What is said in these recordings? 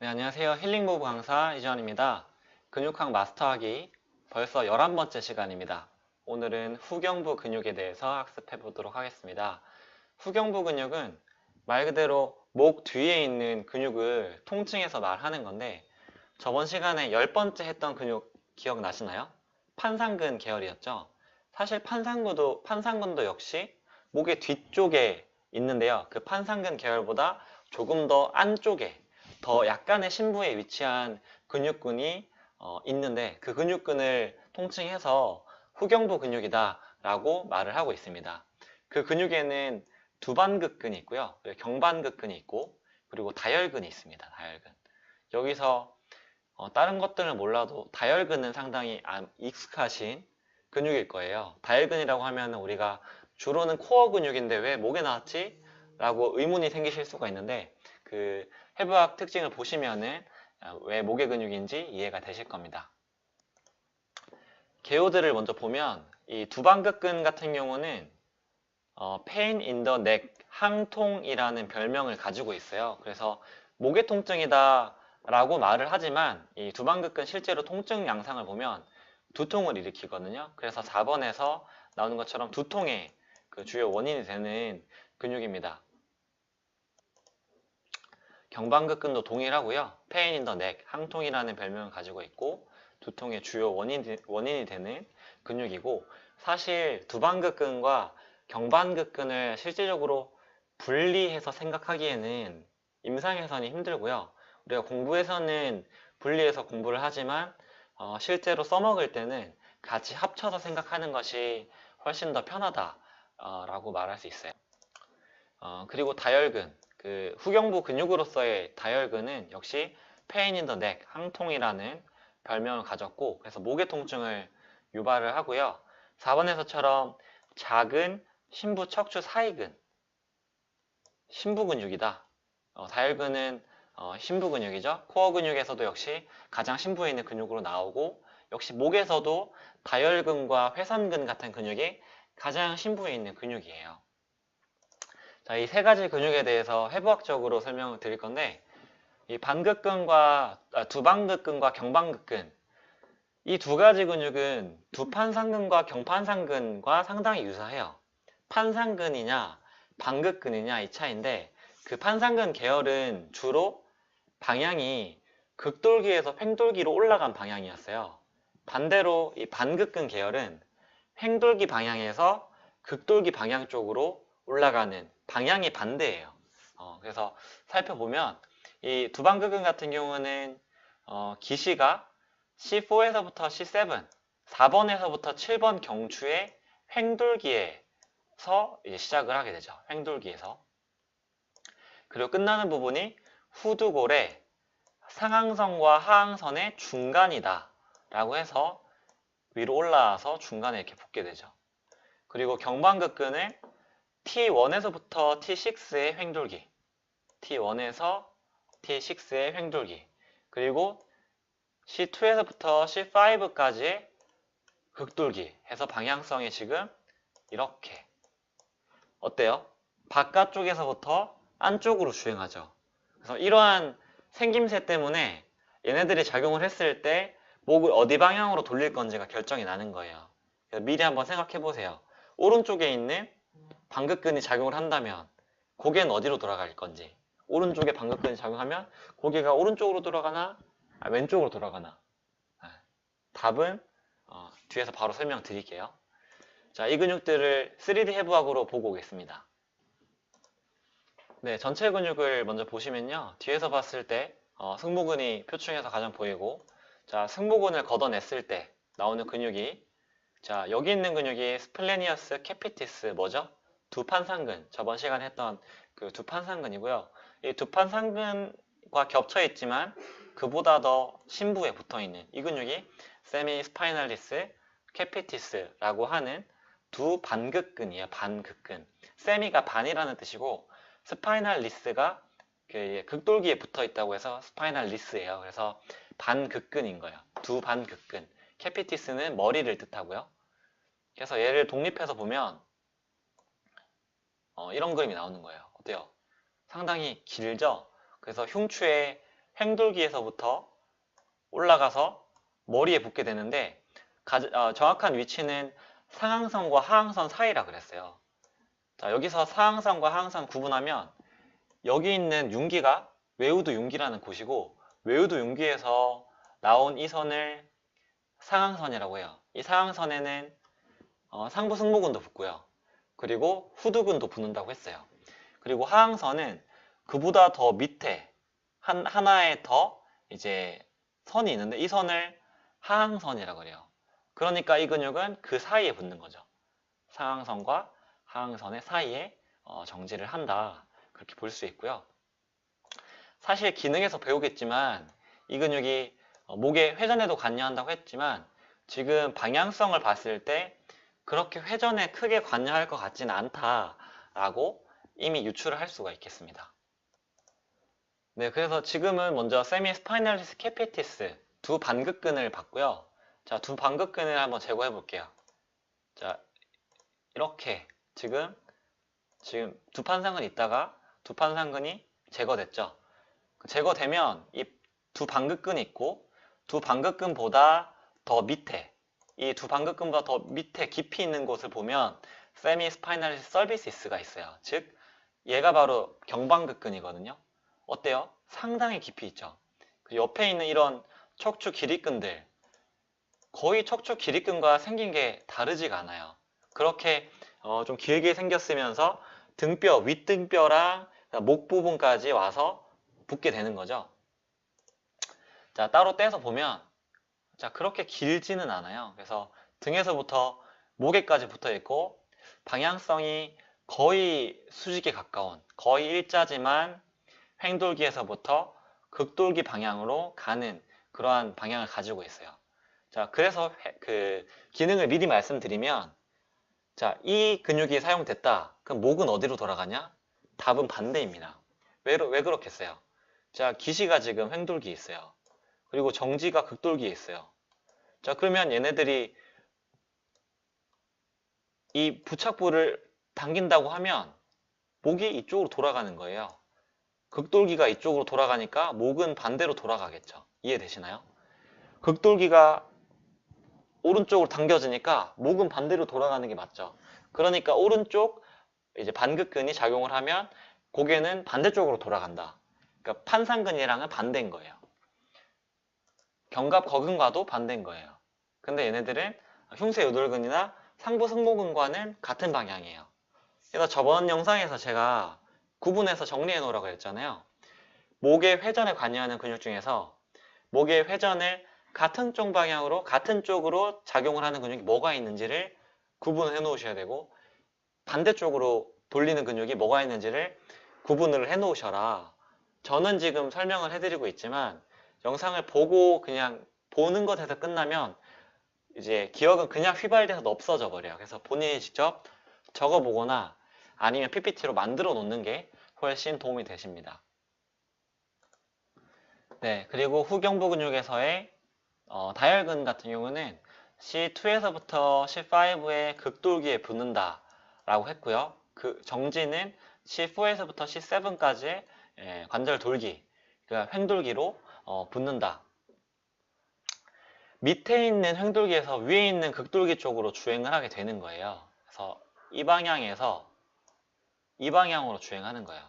네, 안녕하세요. 힐링무브 강사 이지원입니다. 근육학 마스터하기 벌써 11번째 시간입니다. 오늘은 후경부 근육에 대해서 학습해 보도록 하겠습니다. 후경부 근육은 말 그대로 목 뒤에 있는 근육을 통칭해서 말하는 건데 저번 시간에 10번째 했던 근육 기억나시나요? 판상근 계열이었죠. 사실 판상근도 역시 목의 뒤쪽에 있는데요. 그 판상근 계열보다 조금 더 안쪽에 더 약간의 심부에 위치한 근육군이 있는데 그 근육군을 통칭해서 후경부 근육이다 라고 말을 하고 있습니다. 그 근육에는 두반극근이 있고요. 경반극근이 있고 그리고 다혈근이 있습니다. 다혈근. 여기서 다른 것들은 몰라도 다혈근은 상당히 익숙하신 근육일 거예요. 다혈근이라고 하면 우리가 주로는 코어 근육인데 왜 목에 나왔지? 라고 의문이 생기실 수가 있는데 그 해부학 특징을 보시면은 왜 목의 근육인지 이해가 되실 겁니다. 개요들을 먼저 보면 이 두방극근 같은 경우는 pain in the neck, 항통이라는 별명을 가지고 있어요. 그래서 목의 통증이다 라고 말을 하지만 이 두방극근 실제로 통증 양상을 보면 두통을 일으키거든요. 그래서 4번에서 나오는 것처럼 두통의 그 주요 원인이 되는 근육입니다. 경방극근도 동일하고요. pain in the neck, 항통이라는 별명을 가지고 있고 두통의 주요 원인이 되는 근육이고 사실 두방극근과 경반극근을 실질적으로 분리해서 생각하기에는 임상에서는 힘들고요. 우리가 공부에서는 분리해서 공부를 하지만 실제로 써먹을 때는 같이 합쳐서 생각하는 것이 훨씬 더 편하다라고 말할 수 있어요. 그리고 다혈근, 그 후경부 근육으로서의 다혈근은 역시 pain in the neck, 항통이라는 별명을 가졌고 그래서 목의 통증을 유발을 하고요. 4번에서처럼 작은 심부 척추 사이근, 심부 근육이다. 다혈근은 심부 근육이죠. 코어 근육에서도 역시 가장 심부에 있는 근육으로 나오고 역시 목에서도 다혈근과 회선근 같은 근육이 가장 심부에 있는 근육이에요. 자, 이 세 가지 근육에 대해서 해부학적으로 설명을 드릴 건데 이 두방극근과 경방극근 이 두 가지 근육은 두판상근과 경판상근과 상당히 유사해요. 판상근이냐 방극근이냐 이 차이인데 그 판상근 계열은 주로 방향이 극돌기에서 횡돌기로 올라간 방향이었어요. 반대로 이 반극근 계열은 횡돌기 방향에서 극돌기 방향 쪽으로 올라가는 방향이 반대예요. 그래서 살펴보면 이 두방극근 같은 경우는 기시가 C4에서부터 C7, 4번에서부터 7번 경추의 횡돌기에서 이제 시작을 하게 되죠. 횡돌기에서. 그리고 끝나는 부분이 후두골의 상항선과 하항선의 중간이다 라고 해서 위로 올라와서 중간에 이렇게 붙게 되죠. 그리고 경방극근은 T1에서부터 T6의 횡돌기, T1에서 T6의 횡돌기, 그리고 C2에서부터 C5까지의 극돌기 해서 방향성이 지금 이렇게 어때요? 바깥쪽에서부터 안쪽으로 주행하죠. 그래서 이러한 생김새 때문에 얘네들이 작용을 했을 때 목을 어디 방향으로 돌릴 건지가 결정이 나는 거예요. 미리 한번 생각해 보세요. 오른쪽에 있는 방극근이 작용을 한다면 고개는 어디로 돌아갈 건지, 오른쪽에 방극근이 작용하면 고개가 오른쪽으로 돌아가나 왼쪽으로 돌아가나. 답은 뒤에서 바로 설명드릴게요. 자, 이 근육들을 3D 해부학으로 보고 오겠습니다. 네, 전체 근육을 먼저 보시면요. 뒤에서 봤을 때 승모근이 표층에서 가장 보이고 자, 승모근을 걷어냈을 때 나오는 근육이 자, 여기 있는 근육이 스플레니어스 캐피티스 뭐죠? 두판상근. 저번 시간에 했던 그 두판상근이고요. 이 두판상근과 겹쳐 있지만 그보다 더 심부에 붙어 있는 이 근육이 세미 스파이널리스 캐피티스라고 하는 두 반극근이에요. 반극근. 세미가 반이라는 뜻이고 스파이널리스가 극돌기에 붙어 있다고 해서 스파이널리스예요. 그래서 반극근인 거예요. 두 반극근. 캐피티스는 머리를 뜻하고요. 그래서 얘를 독립해서 보면 이런 그림이 나오는 거예요. 어때요? 상당히 길죠? 그래서 흉추의 횡돌기에서부터 올라가서 머리에 붙게 되는데 정확한 위치는 상항선과 하항선 사이라 그랬어요. 자, 여기서 상항선과 하항선 구분하면 여기 있는 융기가 외우도 융기라는 곳이고 외우도 융기에서 나온 이 선을 상항선이라고 해요. 이 상항선에는 상부 승모근도 붙고요. 그리고 후두근도 붙는다고 했어요. 그리고 하항선은 그보다 더 밑에 하나의 더 이제 선이 있는데 이 선을 하항선이라고 그래요. 그러니까 이 근육은 그 사이에 붙는 거죠. 상항선과 하항선의 사이에 정지를 한다. 그렇게 볼 수 있고요. 사실 기능에서 배우겠지만 이 근육이 목의 회전에도 관여한다고 했지만 지금 방향성을 봤을 때 그렇게 회전에 크게 관여할 것 같지는 않다라고 이미 유추를 할 수가 있겠습니다. 네, 그래서 지금은 먼저 세미스파이널리스 캐피티스 두 반극근을 봤고요. 자, 두 반극근을 한번 제거해 볼게요. 자, 이렇게 지금 두판상근 있다가 두판상근이 제거됐죠. 제거되면 이 두 반극근이 있고 두 반극근보다 더 밑에 이 두 반극근보다 더 밑에 깊이 있는 곳을 보면 세미스파이널리스 서비시스가 있어요. 즉 얘가 바로 경방극근이거든요. 어때요? 상당히 깊이 있죠. 그 옆에 있는 이런 척추 기립근들 거의 척추 기립근과 생긴 게 다르지가 않아요. 그렇게 좀 길게 생겼으면서 등뼈, 윗등뼈랑 목 부분까지 와서 붙게 되는 거죠. 자, 따로 떼서 보면 자, 그렇게 길지는 않아요. 그래서 등에서부터 목에까지 붙어 있고 방향성이 거의 수직에 가까운 거의 일자지만 횡돌기에서부터 극돌기 방향으로 가는 그러한 방향을 가지고 있어요. 자, 그래서 그 기능을 미리 말씀드리면 자, 이 근육이 사용됐다. 그럼 목은 어디로 돌아가냐? 답은 반대입니다. 왜 그렇겠어요? 자, 기시가 지금 횡돌기에 있어요. 그리고 정지가 극돌기에 있어요. 자, 그러면 얘네들이 이 부착부를 당긴다고 하면 목이 이쪽으로 돌아가는 거예요. 극돌기가 이쪽으로 돌아가니까 목은 반대로 돌아가겠죠. 이해되시나요? 극돌기가 오른쪽으로 당겨지니까 목은 반대로 돌아가는 게 맞죠. 그러니까 오른쪽 이제 반극근이 작용을 하면 고개는 반대쪽으로 돌아간다. 그러니까 판상근이랑은 반대인 거예요. 견갑거근과도 반대인 거예요. 근데 얘네들은 흉쇄요돌근이나 상부 승모근과는 같은 방향이에요. 그래서 저번 영상에서 제가 구분해서 정리해 놓으라고 했잖아요. 목의 회전에 관여하는 근육 중에서 목의 회전을 같은 쪽 방향으로 같은 쪽으로 작용을 하는 근육이 뭐가 있는지를 구분을 해 놓으셔야 되고 반대쪽으로 돌리는 근육이 뭐가 있는지를 구분을 해 놓으셔라. 저는 지금 설명을 해드리고 있지만 영상을 보고 그냥 보는 것에서 끝나면 이제 기억은 그냥 휘발돼서 없어져 버려요. 그래서 본인이 직접 적어보거나 아니면 PPT로 만들어 놓는 게 훨씬 도움이 되십니다. 네, 그리고 후경부 근육에서의 다혈근 같은 경우는 C2에서부터 C5의 극돌기에 붙는다 라고 했고요. 그 정지는 C4에서부터 C7까지의 관절 돌기, 그러니까 횡돌기로 붙는다. 밑에 있는 횡돌기에서 위에 있는 극돌기 쪽으로 주행을 하게 되는 거예요. 그래서 이 방향에서 이 방향으로 주행하는 거예요.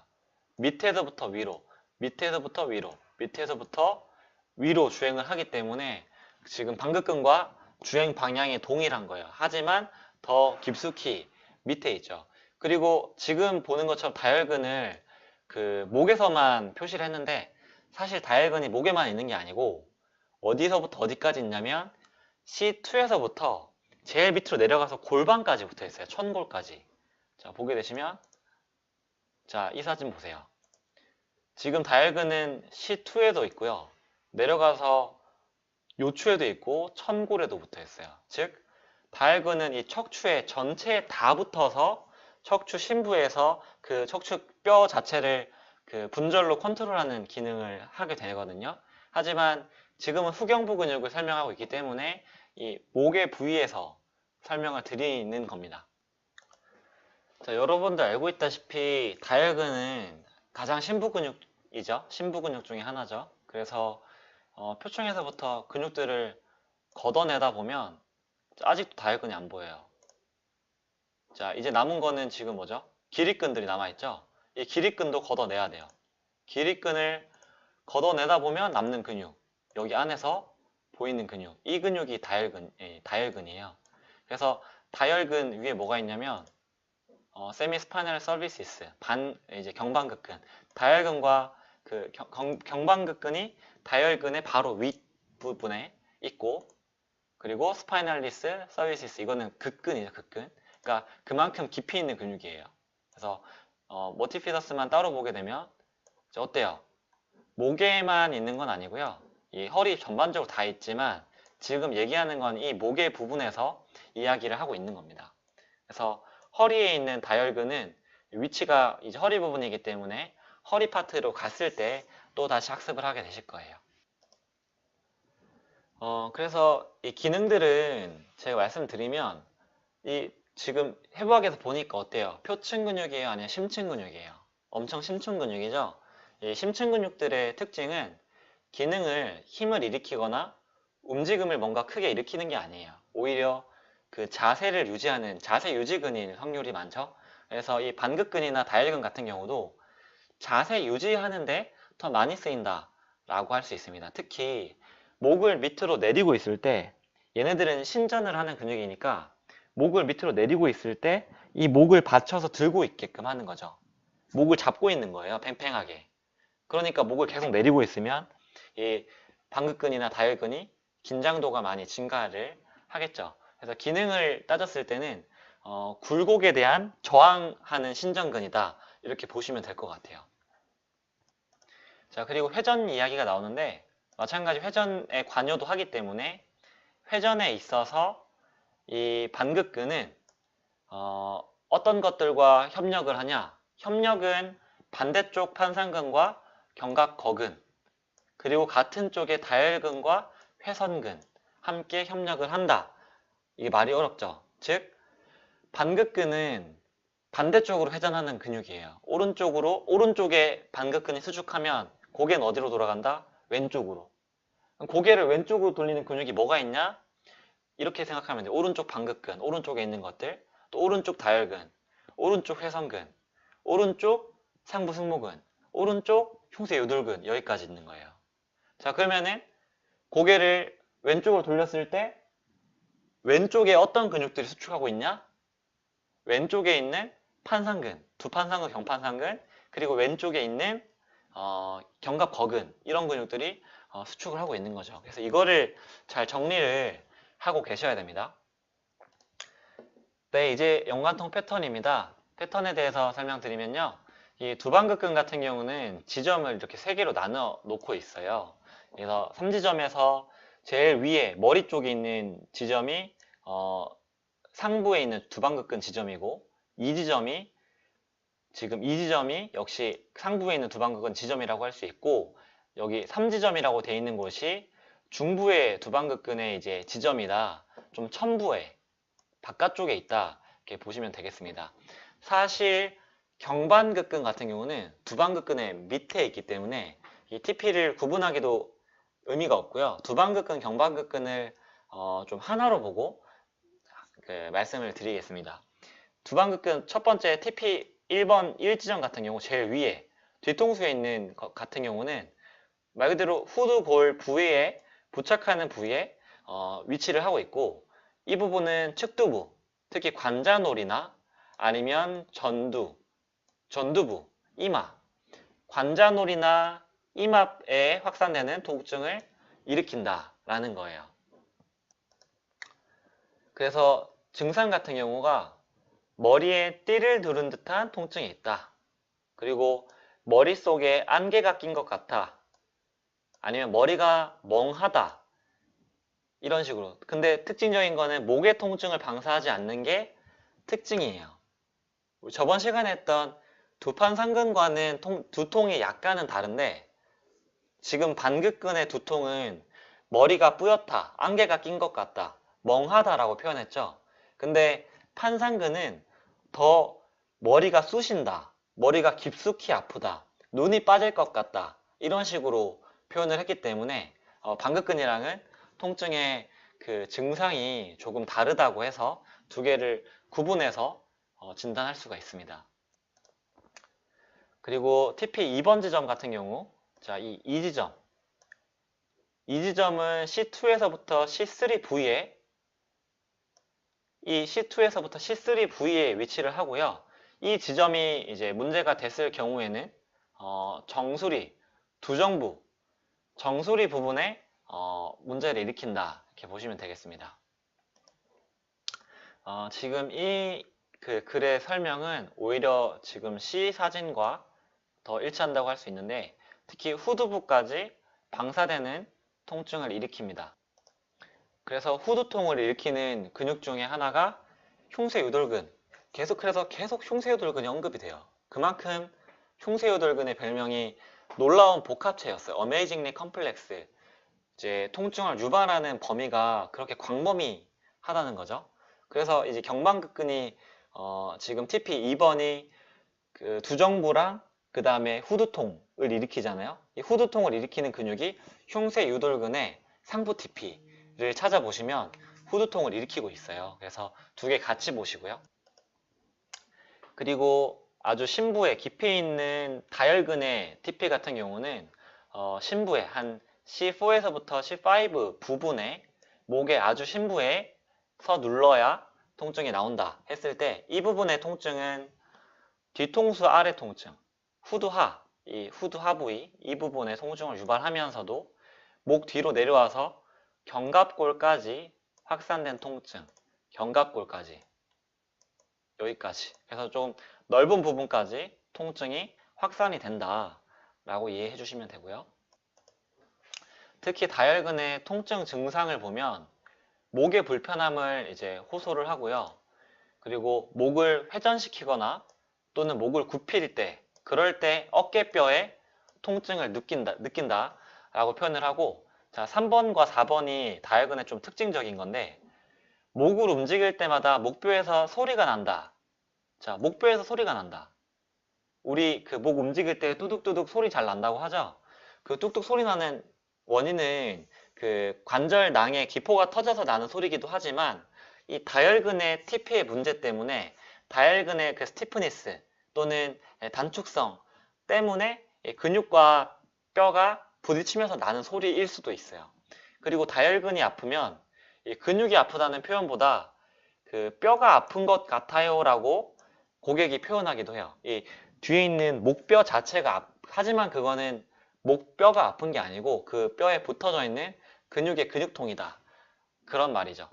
밑에서부터 위로, 밑에서부터 위로, 밑에서부터 위로 주행을 하기 때문에 지금 방극근과 주행 방향이 동일한 거예요. 하지만 더 깊숙이 밑에 있죠. 그리고 지금 보는 것처럼 다혈근을 그 목에서만 표시를 했는데 사실 다혈근이 목에만 있는 게 아니고 어디서부터 어디까지 있냐면 C2에서부터 제일 밑으로 내려가서 골반까지 붙어 있어요. 천골까지. 자, 보게 되시면 자, 이 사진 보세요. 지금 다혈근은 C2에도 있고요. 내려가서 요추에도 있고 천골에도 붙어 있어요. 즉 다혈근은 이 척추의 전체에 다 붙어서 척추 심부에서 그 척추 뼈 자체를 그 분절로 컨트롤하는 기능을 하게 되거든요. 하지만 지금은 후경부 근육을 설명하고 있기 때문에 이 목의 부위에서 설명을 드리는 겁니다. 자, 여러분들 알고 있다시피 다혈근은 가장 심부 근육이죠. 심부 근육 중에 하나죠. 그래서 표층에서부터 근육들을 걷어내다 보면 아직도 다혈근이 안 보여요. 자, 이제 남은 거는 지금 뭐죠? 기립근들이 남아있죠? 이 기립근도 걷어내야 돼요. 기립근을 걷어내다 보면 남는 근육, 여기 안에서 보이는 근육, 이 근육이 다혈근이에요. 그래서 다혈근 위에 뭐가 있냐면 세미스파이널 서비시스, 이제 경방극근, 다혈근과 그 경방극근이 다혈근의 바로 윗부분에 있고, 그리고 스파이널리스 서비시스, 이거는 극근이죠, 극근. 그러니까 그만큼 깊이 있는 근육이에요. 그래서 모티피더스만 따로 보게 되면 어때요? 목에만 있는 건 아니고요. 이 허리 전반적으로 다 있지만 지금 얘기하는 건 이 목의 부분에서 이야기를 하고 있는 겁니다. 그래서 허리에 있는 다혈근은 위치가 이제 허리 부분이기 때문에 허리 파트로 갔을 때 또 다시 학습을 하게 되실 거예요. 그래서 이 기능들은 제가 말씀드리면 지금 해부학에서 보니까 어때요? 표층 근육이에요? 아니면 심층 근육이에요? 엄청 심층 근육이죠? 이 심층 근육들의 특징은 기능을 힘을 일으키거나 움직임을 뭔가 크게 일으키는 게 아니에요. 오히려 그 자세를 유지하는 자세 유지근일 확률이 많죠. 그래서 이 반극근이나 다혈근 같은 경우도 자세 유지하는데 더 많이 쓰인다 라고 할 수 있습니다. 특히 목을 밑으로 내리고 있을 때 얘네들은 신전을 하는 근육이니까 목을 밑으로 내리고 있을 때 이 목을 받쳐서 들고 있게끔 하는 거죠. 목을 잡고 있는 거예요. 팽팽하게. 그러니까 목을 계속 내리고 있으면 이 반극근이나 다혈근이 긴장도가 많이 증가를 하겠죠. 그래서 기능을 따졌을 때는 굴곡에 대한 저항하는 신전근이다 이렇게 보시면 될 것 같아요. 자, 그리고 회전 이야기가 나오는데 마찬가지 회전에 관여도 하기 때문에 회전에 있어서 이 반극근은 어떤 것들과 협력을 하냐? 협력은 반대쪽 판상근과 견갑거근, 그리고 같은 쪽의 다혈근과 회선근 함께 협력을 한다. 이게 말이 어렵죠? 즉 반극근은 반대쪽으로 회전하는 근육이에요. 오른쪽에 반극근이 수축하면 고개는 어디로 돌아간다? 왼쪽으로. 고개를 왼쪽으로 돌리는 근육이 뭐가 있냐? 이렇게 생각하면 돼요. 오른쪽 반극근, 오른쪽에 있는 것들, 또 오른쪽 다혈근, 오른쪽 회선근, 오른쪽 상부 승모근, 오른쪽 흉쇄 요돌근, 여기까지 있는 거예요. 자, 그러면은 고개를 왼쪽으로 돌렸을 때 왼쪽에 어떤 근육들이 수축하고 있냐? 왼쪽에 있는 판상근, 두판상근, 경판상근, 그리고 왼쪽에 있는 견갑거근, 이런 근육들이 수축을 하고 있는 거죠. 그래서 이거를 잘 정리를 하고 계셔야 됩니다. 네, 이제 연관통 패턴입니다. 패턴에 대해서 설명드리면요. 이 두반극근 같은 경우는 지점을 이렇게 세 개로 나눠 놓고 있어요. 그래서 3지점에서 제일 위에 머리 쪽에 있는 지점이 상부에 있는 두반극근 지점이고, 지금 이 지점이 역시 상부에 있는 두반극근 지점이라고 할 수 있고, 여기 3지점이라고 되어 있는 곳이 중부의 두반극근의 이제 지점이다. 좀 첨부에 바깥쪽에 있다. 이렇게 보시면 되겠습니다. 사실 경반극근 같은 경우는 두반극근의 밑에 있기 때문에 이 TP를 구분하기도 의미가 없고요. 두반극근, 경반극근을 좀 하나로 보고 말씀을 드리겠습니다. 두반극근 첫 번째 TP 1번 1지점 같은 경우 제일 위에 뒤통수에 있는 것 같은 경우는 말 그대로 후두골 부위에 부착하는 부위에 위치를 하고 있고, 이 부분은 측두부, 특히 관자놀이나 아니면 전두부, 이마, 관자놀이나 이마에 확산되는 통증을 일으킨다라는 거예요. 그래서 증상 같은 경우가 머리에 띠를 두른 듯한 통증이 있다. 그리고 머릿속에 안개가 낀 것 같아. 아니면 머리가 멍하다. 이런 식으로. 근데 특징적인 거는 목의 통증을 방사하지 않는 게 특징이에요. 저번 시간에 했던 두판상근과는 두통이 약간은 다른데, 지금 반극근의 두통은 머리가 뿌옇다, 안개가 낀 것 같다, 멍하다라고 표현했죠. 근데 판상근은 더 머리가 쑤신다, 머리가 깊숙이 아프다, 눈이 빠질 것 같다, 이런 식으로 표현을 했기 때문에 방긋근이랑은 통증의 그 증상이 조금 다르다고 해서 두 개를 구분해서 진단할 수가 있습니다. 그리고 TP 2번 지점 같은 경우, 자, 이 지점. 이 지점은 C2에서부터 C3 부위에, 이 C2에서부터 C3 부위에 위치를 하고요. 이 지점이 이제 문제가 됐을 경우에는 정수리, 두정부, 정수리 부분에 문제를 일으킨다. 이렇게 보시면 되겠습니다. 지금 이 그 글의 설명은 오히려 지금 C 사진과 더 일치한다고 할 수 있는데, 특히 후두부까지 방사되는 통증을 일으킵니다. 그래서 후두통을 일으키는 근육 중에 하나가 흉쇄유돌근. 그래서 계속 흉쇄유돌근이 언급이 돼요. 그만큼 흉쇄유돌근의 별명이 놀라운 복합체였어요. Amazingly Complex. 이제 통증을 유발하는 범위가 그렇게 광범위하다는 거죠. 그래서 이제 경방극근이 지금 TP 2번이 그 두정부랑 그 다음에 후두통을 일으키잖아요. 이 후두통을 일으키는 근육이 흉쇄유돌근의 상부 TP를 찾아보시면 후두통을 일으키고 있어요. 그래서 두 개 같이 보시고요. 그리고 아주 심부에 깊이 있는 다혈근의 TP 같은 경우는 심부에 한 C4에서부터 C5 부분에 목의 아주 심부에서 눌러야 통증이 나온다 했을 때 이 부분의 통증은 뒤통수 아래 통증, 후두하, 이 후두하 부위 이 부분의 통증을 유발하면서도 목 뒤로 내려와서 견갑골까지 확산된 통증, 견갑골까지 여기까지. 그래서 좀 넓은 부분까지 통증이 확산이 된다라고 이해해 주시면 되고요. 특히 다혈근의 통증 증상을 보면 목의 불편함을 이제 호소를 하고요. 그리고 목을 회전시키거나 또는 목을 굽힐 때, 그럴 때 어깨뼈에 통증을 느낀다 라고 표현을 하고, 자, 3번과 4번이 다혈근의 좀 특징적인 건데, 목을 움직일 때마다 목뼈에서 소리가 난다. 자, 목뼈에서 소리가 난다. 우리 그 목 움직일 때 뚜둑뚜둑 소리 잘 난다고 하죠? 그 뚝뚝 소리 나는 원인은 그 관절낭의 기포가 터져서 나는 소리이기도 하지만, 이 다혈근의 TP의 문제 때문에 다혈근의 그 스티프니스 또는 단축성 때문에 근육과 뼈가 부딪히면서 나는 소리일 수도 있어요. 그리고 다혈근이 아프면 근육이 아프다는 표현보다 그 뼈가 아픈 것 같아요 라고 고객이 표현하기도 해요. 이 뒤에 있는 목뼈 자체가 하지만 그거는 목뼈가 아픈 게 아니고 그 뼈에 붙어져 있는 근육의 근육통이다. 그런 말이죠.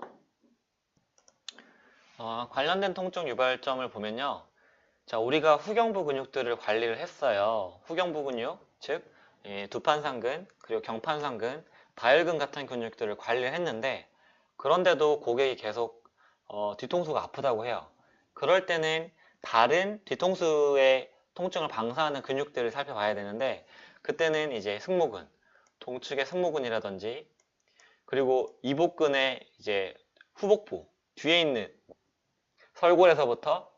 관련된 통증 유발점을 보면요. 자, 우리가 후경부 근육들을 관리를 했어요. 후경부 근육, 즉 두판상근, 그리고 경판상근, 다혈근 같은 근육들을 관리를 했는데, 그런데도 고객이 계속 뒤통수가 아프다고 해요. 그럴 때는 다른 뒤통수의 통증을 방사하는 근육들을 살펴봐야 되는데, 그때는 이제 승모근, 동측의 승모근이라든지, 그리고 이복근의 이제 후복부, 뒤에 있는 설골에서부터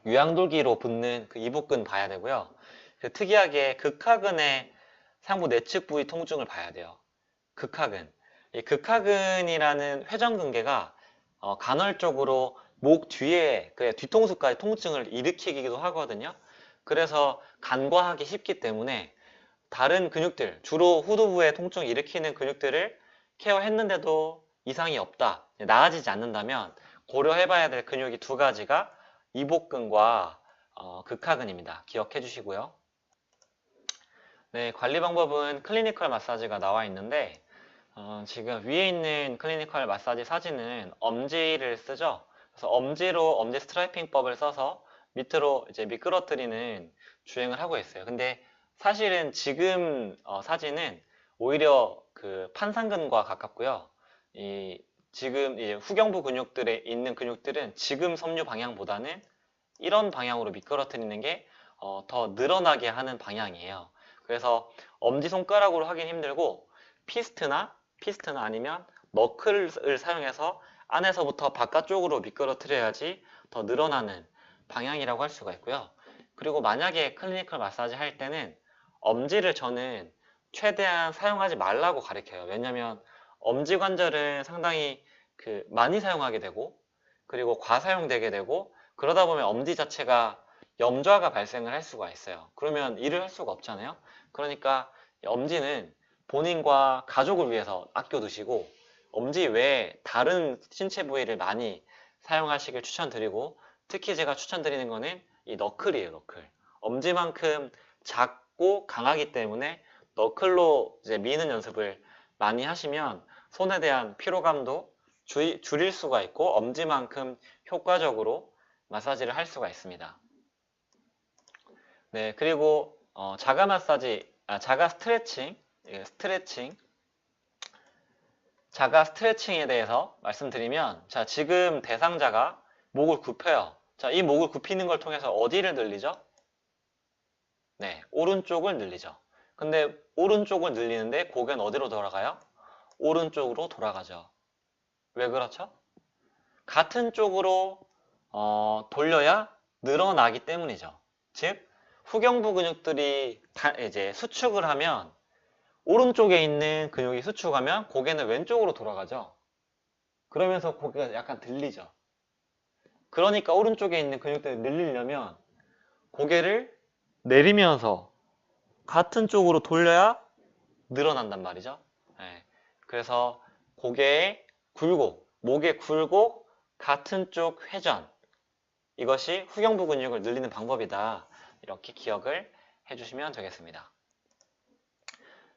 유양돌기로 붙는 그 이복근 봐야 되고요. 그 특이하게 극하근의 상부 내측 부위 통증을 봐야 돼요. 극하근. 이 극하근이라는 회전근개가 간헐적으로 목 뒤에 그 뒤통수까지 통증을 일으키기도 하거든요. 그래서 간과하기 쉽기 때문에 다른 근육들, 주로 후두부에 통증을 일으키는 근육들을 케어했는데도 이상이 없다, 나아지지 않는다면 고려해봐야 될 근육이 두 가지가 이복근과 극하근입니다. 기억해 주시고요. 네, 관리 방법은 클리니컬 마사지가 나와 있는데, 지금 위에 있는 클리니컬 마사지 사진은 엄지를 쓰죠. 그래서 엄지로 엄지 스트라이핑법을 써서 밑으로 이제 미끄러뜨리는 주행을 하고 있어요. 근데 사실은 지금 사진은 오히려 그 판상근과 가깝고요. 지금 이제 후경부 근육들에 있는 근육들은 지금 섬유 방향보다는 이런 방향으로 미끄러뜨리는 게 더 늘어나게 하는 방향이에요. 그래서 엄지손가락으로 하긴 힘들고 피스트나 아니면 너클을 사용해서 안에서부터 바깥쪽으로 미끄러뜨려야지 더 늘어나는 방향이라고 할 수가 있고요. 그리고 만약에 클리니컬 마사지 할 때는 엄지를 저는 최대한 사용하지 말라고 가르쳐요. 왜냐면 엄지관절은 상당히 많이 사용하게 되고 그리고 과사용되게 되고 그러다 보면 엄지 자체가 염좌가 발생을 할 수가 있어요. 그러면 일을 할 수가 없잖아요. 그러니까 엄지는 본인과 가족을 위해서 아껴두시고 엄지 외에 다른 신체 부위를 많이 사용하시길 추천드리고 특히 제가 추천드리는 거는 이 너클이에요. 너클. 엄지만큼 작고 강하기 때문에 너클로 이제 미는 연습을 많이 하시면 손에 대한 피로감도 줄일 수가 있고 엄지만큼 효과적으로 마사지를 할 수가 있습니다. 네, 그리고 자가 마사지, 자가 스트레칭, 자가 스트레칭에 대해서 말씀드리면, 자, 지금 대상자가 목을 굽혀요. 자, 이 목을 굽히는 걸 통해서 어디를 늘리죠? 네, 오른쪽을 늘리죠. 근데 오른쪽을 늘리는데 고개는 어디로 돌아가요? 오른쪽으로 돌아가죠. 왜 그렇죠? 같은 쪽으로 돌려야 늘어나기 때문이죠. 즉, 후경부 근육들이 이제 수축을 하면 오른쪽에 있는 근육이 수축하면 고개는 왼쪽으로 돌아가죠. 그러면서 고개가 약간 들리죠. 그러니까 오른쪽에 있는 근육들을 늘리려면 고개를 내리면서 같은 쪽으로 돌려야 늘어난단 말이죠. 네. 그래서 고개의 굴곡, 목의 굴곡, 같은 쪽 회전 이것이 후경부 근육을 늘리는 방법이다. 이렇게 기억을 해주시면 되겠습니다.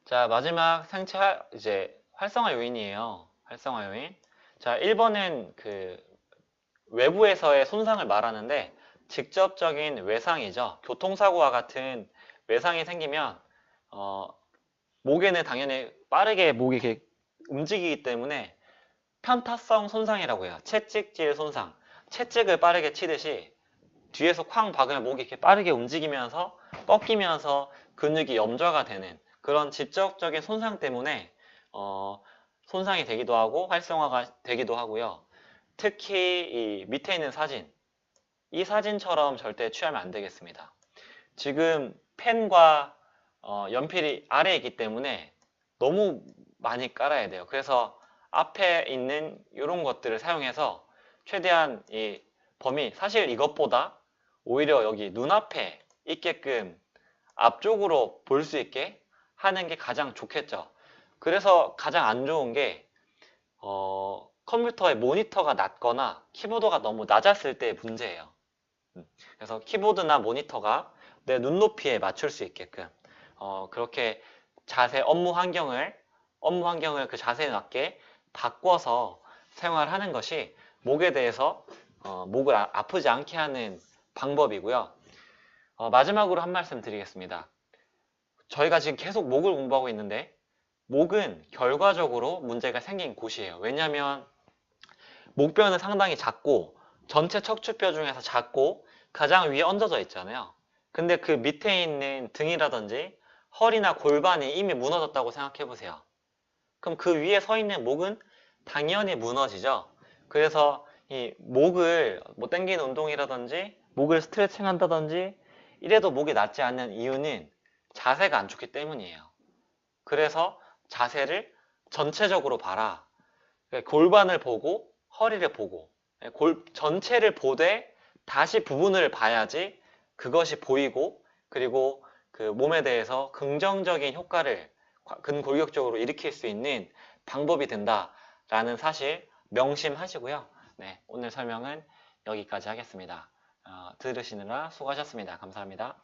자, 마지막 생체 이제 활성화 요인이에요. 활성화 요인. 자, 1번은 외부에서의 손상을 말하는데 직접적인 외상이죠. 교통사고와 같은 외상이 생기면 목에는 당연히 빠르게 목이 이렇게 움직이기 때문에 편타성 손상이라고 해요. 채찍질 손상. 채찍을 빠르게 치듯이 뒤에서 쾅 박으면 목이 이렇게 빠르게 움직이면서 꺾이면서 근육이 염좌가 되는 그런 직접적인 손상 때문에 손상이 되기도 하고 활성화가 되기도 하고요. 특히 이 밑에 있는 사진, 이 사진처럼 절대 취하면 안 되겠습니다. 지금 펜과 연필이 아래에 있기 때문에 너무 많이 깔아야 돼요. 그래서 앞에 있는 이런 것들을 사용해서 최대한 이 범위, 사실 이것보다 오히려 여기 눈앞에 있게끔 앞쪽으로 볼 수 있게 하는 게 가장 좋겠죠. 그래서 가장 안 좋은 게 컴퓨터의 모니터가 낮거나 키보드가 너무 낮았을 때의 문제예요. 그래서 키보드나 모니터가 내 눈높이에 맞출 수 있게끔 그렇게 업무 환경을 그 자세에 맞게 바꿔서 생활하는 것이 목에 대해서 목을 아프지 않게 하는 방법이고요. 마지막으로 한 말씀 드리겠습니다. 저희가 지금 계속 목을 공부하고 있는데 목은 결과적으로 문제가 생긴 곳이에요. 왜냐하면 목뼈는 상당히 작고 전체 척추뼈 중에서 작고 가장 위에 얹어져 있잖아요. 근데 그 밑에 있는 등이라든지 허리나 골반이 이미 무너졌다고 생각해 보세요. 그럼 그 위에 서 있는 목은 당연히 무너지죠. 그래서 이 목을 뭐 당기는 운동이라든지 목을 스트레칭 한다든지 이래도 목이 낫지 않는 이유는 자세가 안 좋기 때문이에요. 그래서 자세를 전체적으로 봐라. 골반을 보고 허리를 보고 전체를 보되 다시 부분을 봐야지 그것이 보이고 그리고 그 몸에 대해서 긍정적인 효과를 근골격적으로 일으킬 수 있는 방법이 된다라는 사실 명심하시고요. 네, 오늘 설명은 여기까지 하겠습니다. 들으시느라 수고하셨습니다. 감사합니다.